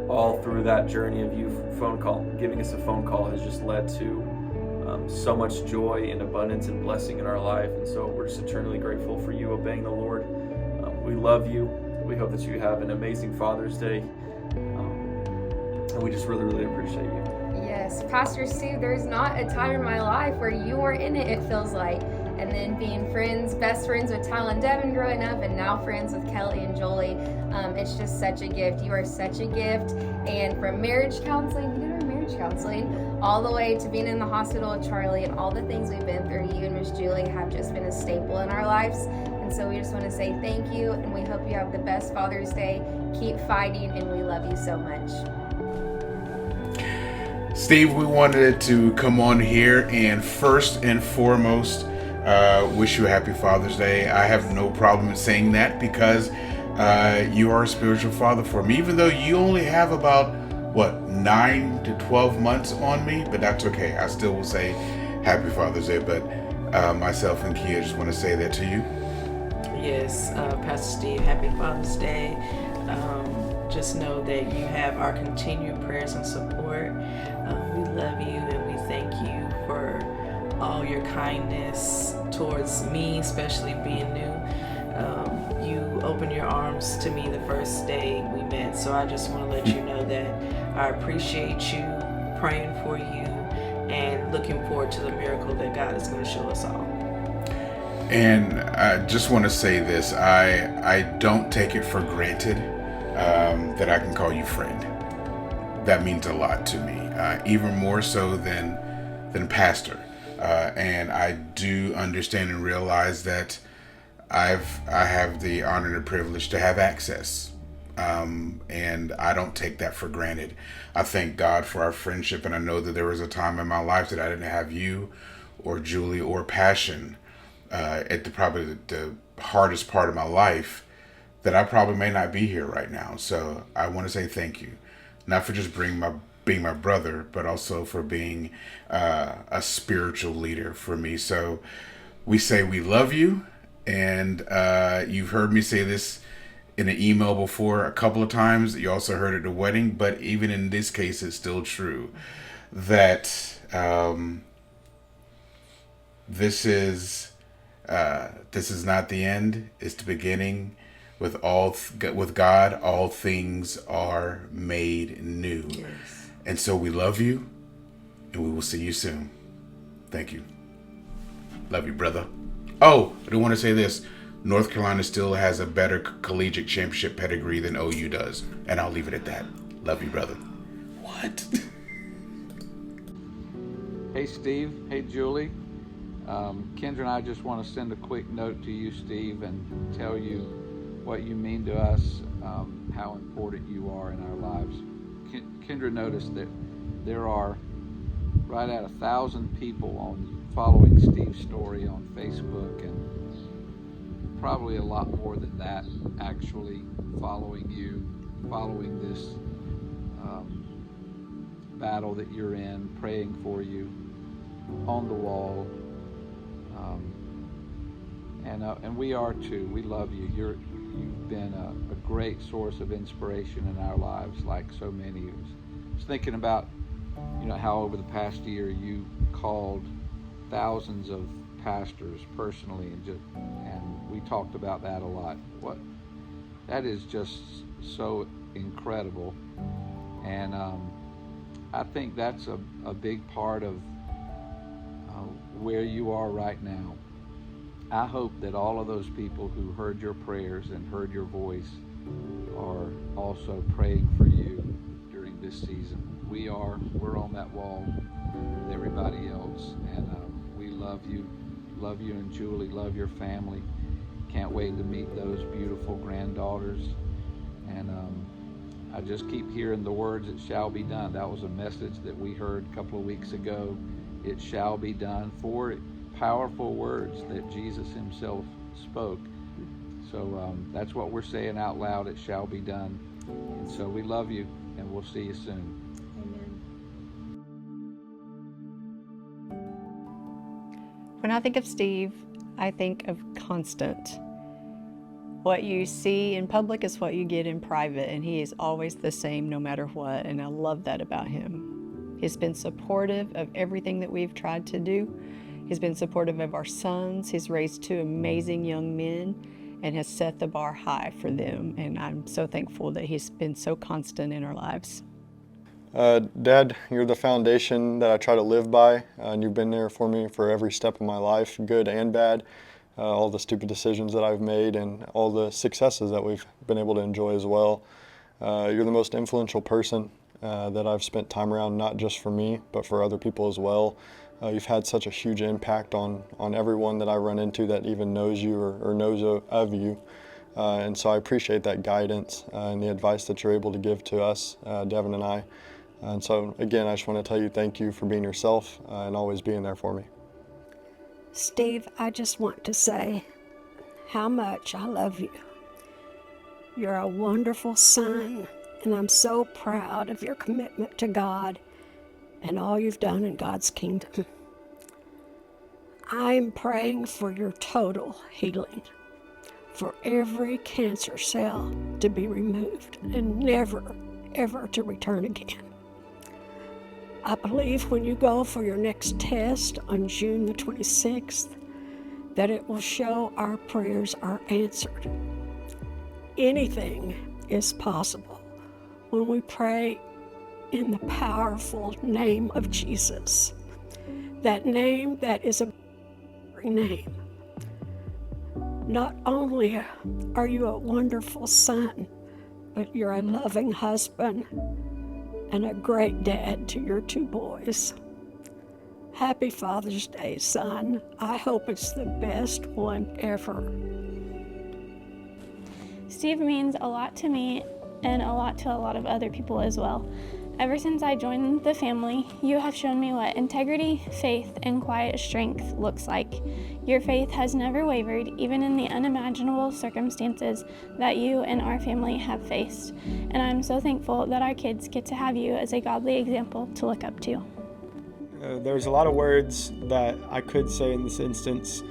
Speaker 8: all through that journey of you giving us a phone call has just led to so much joy and abundance and blessing in our life. And so we're just eternally grateful for you obeying the Lord. We love you. We hope that you have an amazing Father's Day. And we just really, really appreciate you.
Speaker 6: Yes, Pastor Steve, there's not a time in my life where you weren't in it, it feels like. And then being best friends with Tal and Devin growing up, and now friends with Kelly and Jolie. It's just such a gift. You are such a gift. And from marriage counseling, you did our marriage counseling, all the way to being in the hospital with Charlie, and all the things we've been through, you and Miss Julie have just been a staple in our lives. And so we just want to say thank you, and we hope you have the best Father's Day. Keep fighting, and we love you so much.
Speaker 10: Steve, we wanted to come on here and first and foremost wish you a happy Father's Day. I have no problem in saying that because you are a spiritual father for me, even though you only have about 9 to 12 months on me, but that's okay. I still will say happy Father's Day. But myself and Kia just want to say that to you.
Speaker 11: Yes, Pastor Steve, happy Father's Day. Just know that you have our continued prayers and support. We love you, and we thank you for all your kindness towards me, especially being new. You opened your arms to me the first day we met, so I just want to let you know that I appreciate you, praying for you, and looking forward to the miracle that God is going to show us all.
Speaker 10: And I just want to say this, I don't take it for granted that I can call you friend. That means a lot to me, even more so than pastor. And I do understand and realize that I have the honor and the privilege to have access. And I don't take that for granted. I thank God for our friendship, and I know that there was a time in my life that I didn't have you or Julie or Passion at probably the hardest part of my life, that I probably may not be here right now. So I want to say thank you, not for just being my brother, but also for being a spiritual leader for me. So we say we love you, and you've heard me say this in an email before a couple of times. You also heard it at the wedding, but even in this case, it's still true that this is not the end. It's the beginning. With God, all things are made new. Yes. And so we love you, and we will see you soon. Thank you. Love you, brother. Oh, I do want to say this. North Carolina still has a better collegiate championship pedigree than OU does, and I'll leave it at that. Love you, brother. What?
Speaker 12: Hey, Steve. Hey, Julie. Kendra and I just want to send a quick note to you, Steve, and tell you what you mean to us, how important you are in our lives. Kendra noticed that there are right at 1,000 people following Steve's story on Facebook, and probably a lot more than that actually following you, following this battle that you're in, praying for you, on the wall. And we are too. We love you. You've been a great source of inspiration in our lives, like so many. I was thinking about, how over the past year you called thousands of pastors personally, and we talked about that a lot. That is just so incredible. And I think that's a big part of where you are right now. I hope that all of those people who heard your prayers and heard your voice are also praying for you during this season. We're on that wall with everybody else, and we love you and Julie, love your family. Can't wait to meet those beautiful granddaughters. And I just keep hearing the words, "It shall be done." That was a message that we heard a couple of weeks ago. It shall be done. 4 powerful words that Jesus himself spoke. So that's what we're saying out loud. It shall be done. And so we love you, and we'll see you soon.
Speaker 13: When I think of Steve, I think of constant. What you see in public is what you get in private, and he is always the same no matter what, and I love that about him. He's been supportive of everything that we've tried to do. He's been supportive of our sons. He's raised 2 amazing young men and has set the bar high for them, and I'm so thankful that he's been so constant in our lives.
Speaker 14: Dad, you're the foundation that I try to live by, and you've been there for me for every step of my life, good and bad, all the stupid decisions that I've made and all the successes that we've been able to enjoy as well. You're the most influential person that I've spent time around, not just for me, but for other people as well. You've had such a huge impact on everyone that I run into that even knows you or knows of you. And so I appreciate that guidance and the advice that you're able to give to us, Devin and I. And so again, I just want to tell you thank you for being yourself and always being there for me.
Speaker 15: Steve, I just want to say how much I love you. You're a wonderful son, and I'm so proud of your commitment to God and all you've done in God's kingdom. I'm praying for your total healing, for every cancer cell to be removed and never, ever to return again. I believe when you go for your next test on June the 26th, that it will show our prayers are answered. Anything is possible when we pray in the powerful name of Jesus. That name that is a name. Not only are you a wonderful son, but you're a loving husband and a great dad to your 2 boys. Happy Father's Day, son. I hope it's the best one ever.
Speaker 16: Steve means a lot to me and a lot to a lot of other people as well. Ever since I joined the family, you have shown me what integrity, faith, and quiet strength looks like. Your faith has never wavered, even in the unimaginable circumstances that you and our family have faced. And I'm so thankful that our kids get to have you as a godly example to look up to.
Speaker 17: There's a lot of words that I could say in this instance.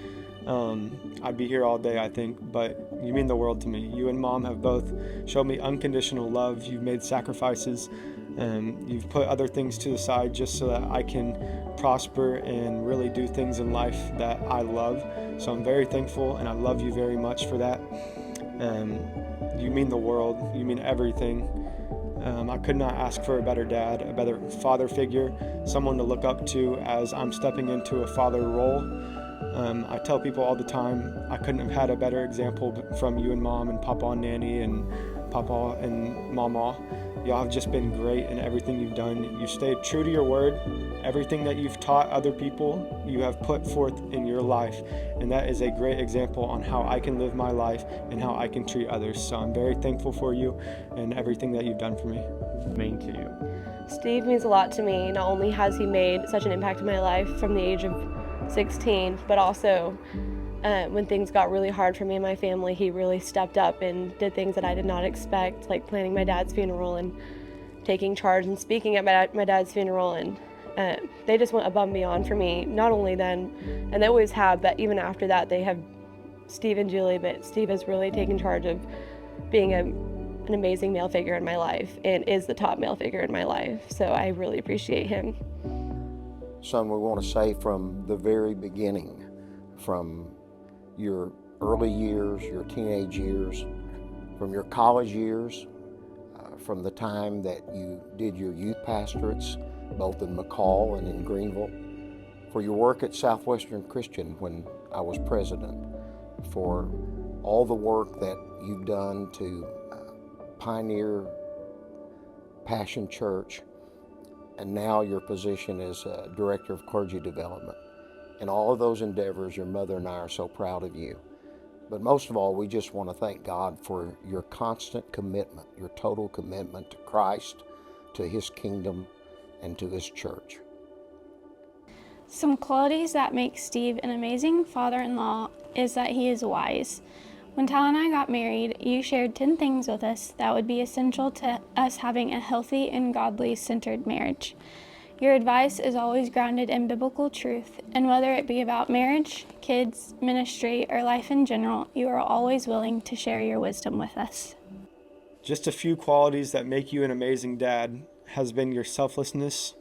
Speaker 17: I'd be here all day, I think, but you mean the world to me. You and Mom have both shown me unconditional love. You've made sacrifices. You've put other things to the side just so that I can prosper and really do things in life that I love. So I'm very thankful, and I love you very much for that. You mean the world. You mean everything. I could not ask for a better dad, a better father figure, someone to look up to as I'm stepping into a father role. I tell people all the time, I couldn't have had a better example from you and Mom and Papa and Nanny and Papa and Mama. Y'all have just been great in everything you've done. You stayed true to your word. Everything that you've taught other people, you have put forth in your life. And that is a great example on how I can live my life and how I can treat others. So I'm very thankful for you and everything that you've done for me.
Speaker 18: Mean to you.
Speaker 27: Steve means a lot to me. Not only has he made such an impact in my life from the age of 16, but also when things got really hard for me and my family, he really stepped up and did things that I did not expect, like planning my dad's funeral and taking charge and speaking at my dad's funeral. And they just went above and beyond for me, not only then, and they always have, but even after that, they have Steve and Julie, but Steve has really taken charge of being an amazing male figure in my life and is the top male figure in my life. So I really appreciate him.
Speaker 28: Son, we want to say from the very beginning, from your early years, your teenage years, from your college years, from the time that you did your youth pastorates, both in McCall and in Greenville, for your work at Southwestern Christian when I was president, for all the work that you've done to pioneer Passion Church, and now your position as Director of Clergy Development. In all of those endeavors, your mother and I are so proud of you. But most of all, we just want to thank God for your constant commitment, your total commitment to Christ, to His kingdom, and to His church.
Speaker 16: Some qualities that make Steve an amazing father-in-law is that he is wise. When Tal and I got married, you shared 10 things with us that would be essential to us having a healthy and godly centered marriage. Your advice is always grounded in biblical truth, and whether it be about marriage, kids, ministry, or life in general, you are always willing to share your wisdom with us.
Speaker 17: Just a few qualities that make you an amazing dad has been your selflessness.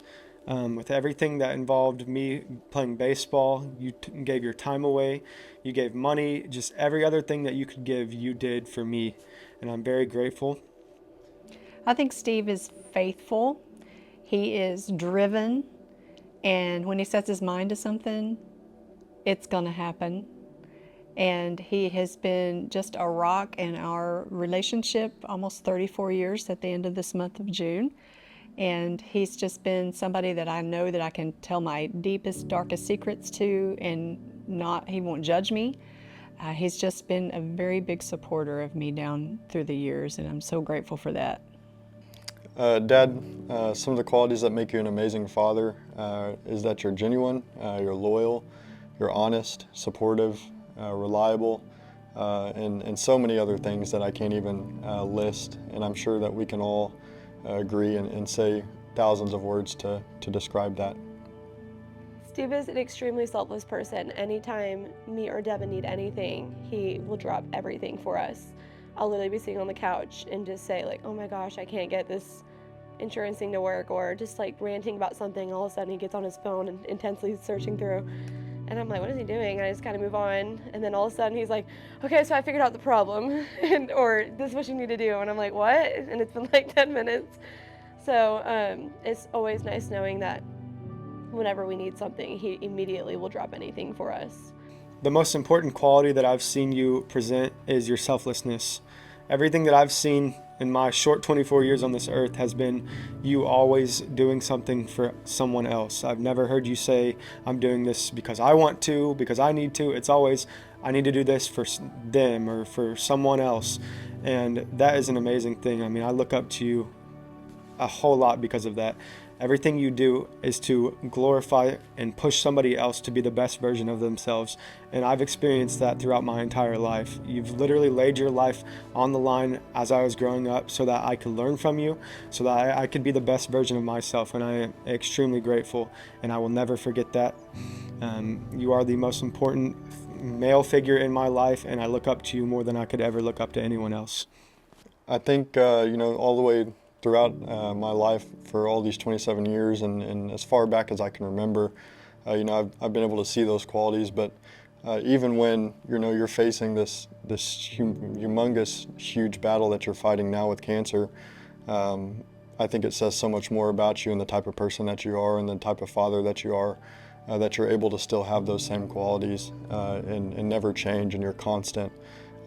Speaker 17: With everything that involved me playing baseball, you gave your time away, you gave money, just every other thing that you could give, you did for me, and I'm very grateful.
Speaker 13: I think Steve is faithful. He is driven, and when he sets his mind to something, it's going to happen. And he has been just a rock in our relationship, almost 34 years at the end of this month of June. And he's just been somebody that I know that I can tell my deepest, darkest secrets to, and he won't judge me. He's just been a very big supporter of me down through the years, and I'm so grateful for that.
Speaker 14: Dad, some of the qualities that make you an amazing father is that you're genuine, you're loyal, you're honest, supportive, reliable, and so many other things that I can't even list. And I'm sure that we can all agree and say thousands of words to describe that.
Speaker 27: Steve is an extremely selfless person. Anytime me or Devin need anything, he will drop everything for us. I'll literally be sitting on the couch and just say like, oh my gosh, I can't get this insurance thing to work, or just like ranting about something. All of a sudden he gets on his phone and intensely searching through. And I'm like, what is he doing? And I just kind of move on. And then all of a sudden he's like, okay, so I figured out the problem, or this is what you need to do. And I'm like, what? And it's been like 10 minutes. So it's always nice knowing that whenever we need something, he immediately will drop anything for us.
Speaker 17: The most important quality that I've seen you present is your selflessness. Everything that I've seen in my short 24 years on this earth has been you always doing something for someone else. I've never heard you say, I'm doing this because I want to, because I need to. It's always, I need to do this for them or for someone else. And that is an amazing thing. I mean, I look up to you a whole lot because of that. Everything you do is to glorify and push somebody else to be the best version of themselves. And I've experienced that throughout my entire life. You've literally laid your life on the line as I was growing up so that I could learn from you, so that I could be the best version of myself. And I am extremely grateful, and I will never forget that. You are the most important male figure in my life, and I look up to you more than I could ever look up to anyone else.
Speaker 14: I think, all the way throughout my life for all these 27 years and as far back as I can remember, I've been able to see those qualities. But even when you're facing this humongous, huge battle that you're fighting now with cancer, I think it says so much more about you and the type of person that you are and the type of father that you are, that you're able to still have those same qualities and never change, and you're constant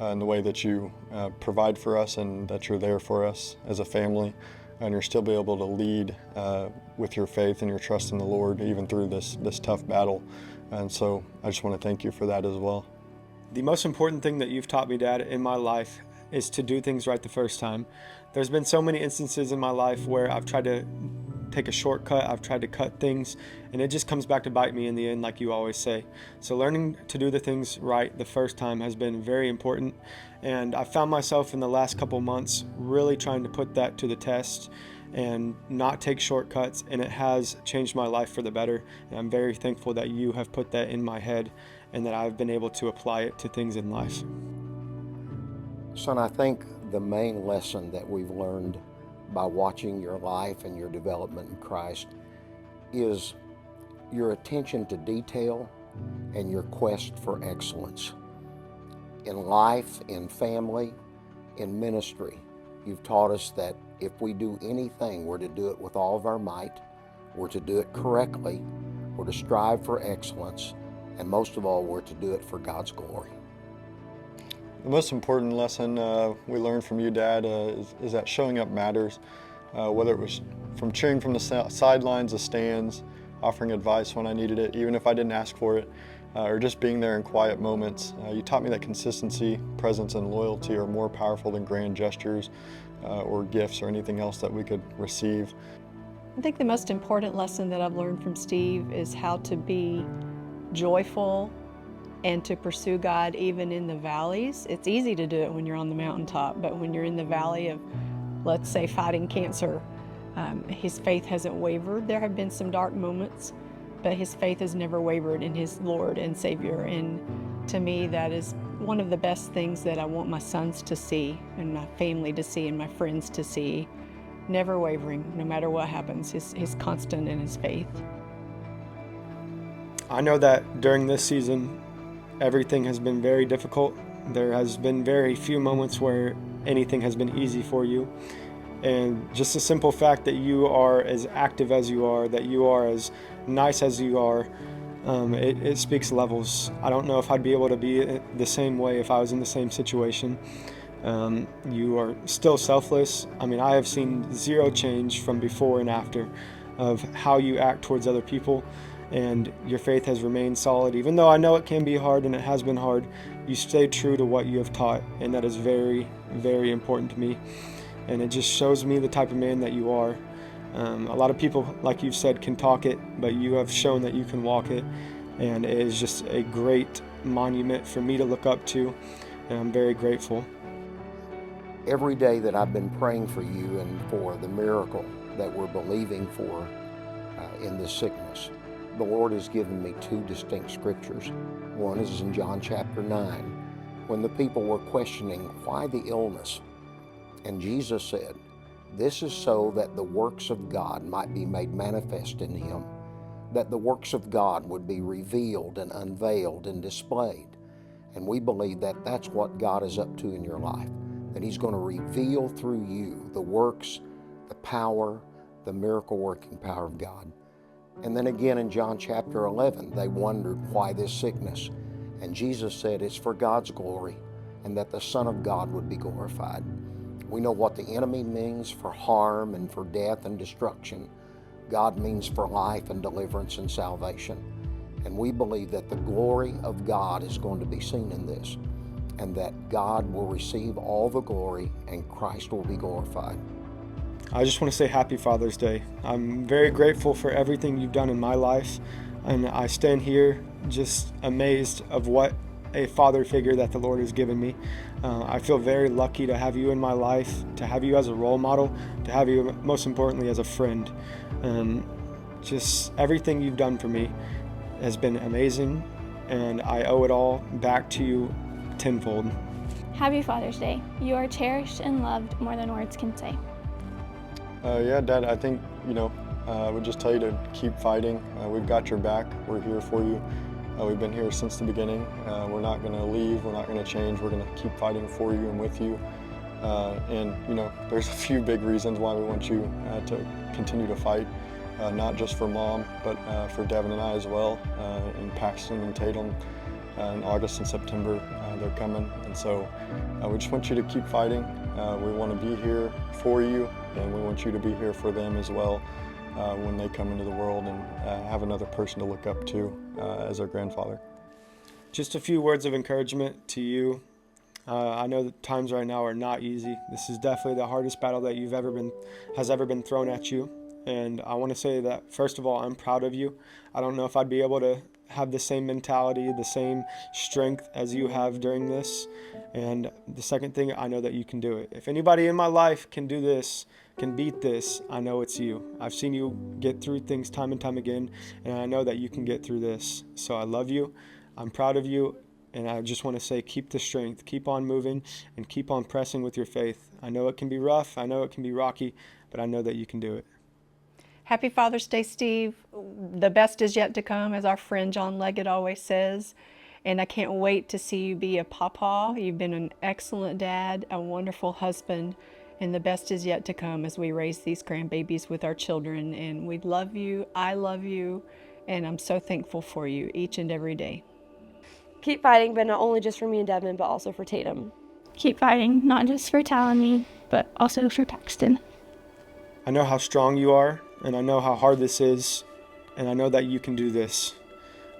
Speaker 14: in the way that you provide for us and that you're there for us as a family, and you're still be able to lead with your faith and your trust in the Lord even through this tough battle. And so I just want to thank you for that as well.
Speaker 17: The most important thing that you've taught me, Dad, in my life is to do things right the first time. There's been so many instances in my life where I've tried to take a shortcut, I've tried to cut things, and it just comes back to bite me in the end, like you always say. So learning to do the things right the first time has been very important, and I found myself in the last couple months really trying to put that to the test and not take shortcuts, and it has changed my life for the better. And I'm very thankful that you have put that in my head and that I've been able to apply it to things in life.
Speaker 28: Son, I think the main lesson that we've learned by watching your life and your development in Christ is your attention to detail and your quest for excellence. In life, in family, in ministry, you've taught us that if we do anything, we're to do it with all of our might, We're to do it correctly. We're to strive for excellence. And most of all, we're to do it for God's glory.
Speaker 14: The most important lesson we learned from you, Dad, is that showing up matters. Whether it was from cheering from the sidelines, the stands, offering advice when I needed it, even if I didn't ask for it, or just being there in quiet moments. You taught me that consistency, presence, and loyalty are more powerful than grand gestures or gifts or anything else that we could receive.
Speaker 13: I think the most important lesson that I've learned from Steve is how to be joyful and to pursue God even in the valleys. It's easy to do it when you're on the mountaintop, but when you're in the valley of, let's say, fighting cancer, his faith hasn't wavered. There have been some dark moments, but his faith has never wavered in his Lord and Savior. And to me, that is one of the best things that I want my sons to see and my family to see and my friends to see. Never wavering, no matter what happens, his constant in his faith.
Speaker 17: I know that during this season, everything has been very difficult. There has been very few moments where anything has been easy for you. And just the simple fact that you are as active as you are, that you are as nice as you are, it speaks levels. I don't know if I'd be able to be the same way if I was in the same situation. You are still selfless. I mean, I have seen zero change from before and after of how you act towards other people, and your faith has remained solid. Even though I know it can be hard and it has been hard, you stay true to what you have taught, and that is very, very important to me. And it just shows me the type of man that you are. A lot of people, like you've said, can talk it, but you have shown that you can walk it, and it is just a great monument for me to look up to, and I'm very grateful.
Speaker 28: Every day that I've been praying for you and for the miracle that we're believing for in this sickness, the Lord has given me two distinct scriptures. One is in John chapter 9, when the people were questioning why the illness. And Jesus said, "This is so that the works of God might be made manifest in him," that the works of God would be revealed and unveiled and displayed. And we believe that that's what God is up to in your life, that he's going to reveal through you the works, the power, the miracle-working power of God. And then again in John chapter 11, they wondered why this sickness. And Jesus said it's for God's glory and that the Son of God would be glorified. We know what the enemy means for harm and for death and destruction. God means for life and deliverance and salvation. And we believe that the glory of God is going to be seen in this, and that God will receive all the glory and Christ will be glorified.
Speaker 17: I just want to say Happy Father's Day. I'm very grateful for everything you've done in my life, and I stand here just amazed of what a father figure that the Lord has given me. I feel very lucky to have you in my life, to have you as a role model, to have you most importantly as a friend. Just everything you've done for me has been amazing, and I owe it all back to you tenfold.
Speaker 16: Happy Father's Day. You are cherished and loved more than words can say.
Speaker 14: Yeah, Dad, I think, I would just tell you to keep fighting. We've got your back. We're here for you. We've been here since the beginning. We're not going to leave. We're not going to change. We're going to keep fighting for you and with you. And there's a few big reasons why we want you to continue to fight, not just for Mom, but for Devin and I as well, and Paxton and Tatum. In August and September, they're coming. And so we just want you to keep fighting. We want to be here for you, and we want you to be here for them as well when they come into the world and have another person to look up to as their grandfather.
Speaker 17: Just a few words of encouragement to you. I know that times right now are not easy. This is definitely the hardest battle that has ever been thrown at you. And I want to say that, first of all, I'm proud of you. I don't know if I'd be able to have the same mentality, the same strength as you have during this. And the second thing, I know that you can do it. If anybody in my life can do this, can beat this, I know it's you. I've seen you get through things time and time again, and I know that you can get through this. So I love you. I'm proud of you. And I just want to say, keep the strength, keep on moving, and keep on pressing with your faith. I know it can be rough. I know it can be rocky, but I know that you can do it.
Speaker 13: Happy Father's Day, Steve. The best is yet to come, as our friend John Leggett always says. And I can't wait to see you be a papa. You've been an excellent dad, a wonderful husband, And the best is yet to come as we raise these grandbabies with our children. And we love you. I love you. And I'm so thankful for you each and every day.
Speaker 27: Keep fighting, but not only just for me and Devin, but also for Tatum.
Speaker 16: Keep fighting, not just for Tal and me, but also for Paxton.
Speaker 17: I know how strong you are, and I know how hard this is, and I know that you can do this.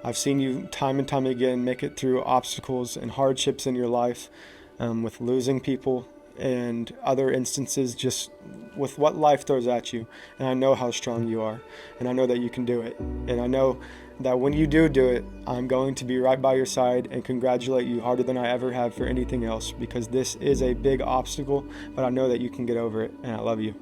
Speaker 17: I've seen you time and time again make it through obstacles and hardships in your life, with losing people and other instances, just with what life throws at you. And I know how strong you are, and I know that you can do it. And I know that when you do it, I'm going to be right by your side and congratulate you harder than I ever have for anything else, because this is a big obstacle, but I know that you can get over it, and I love you.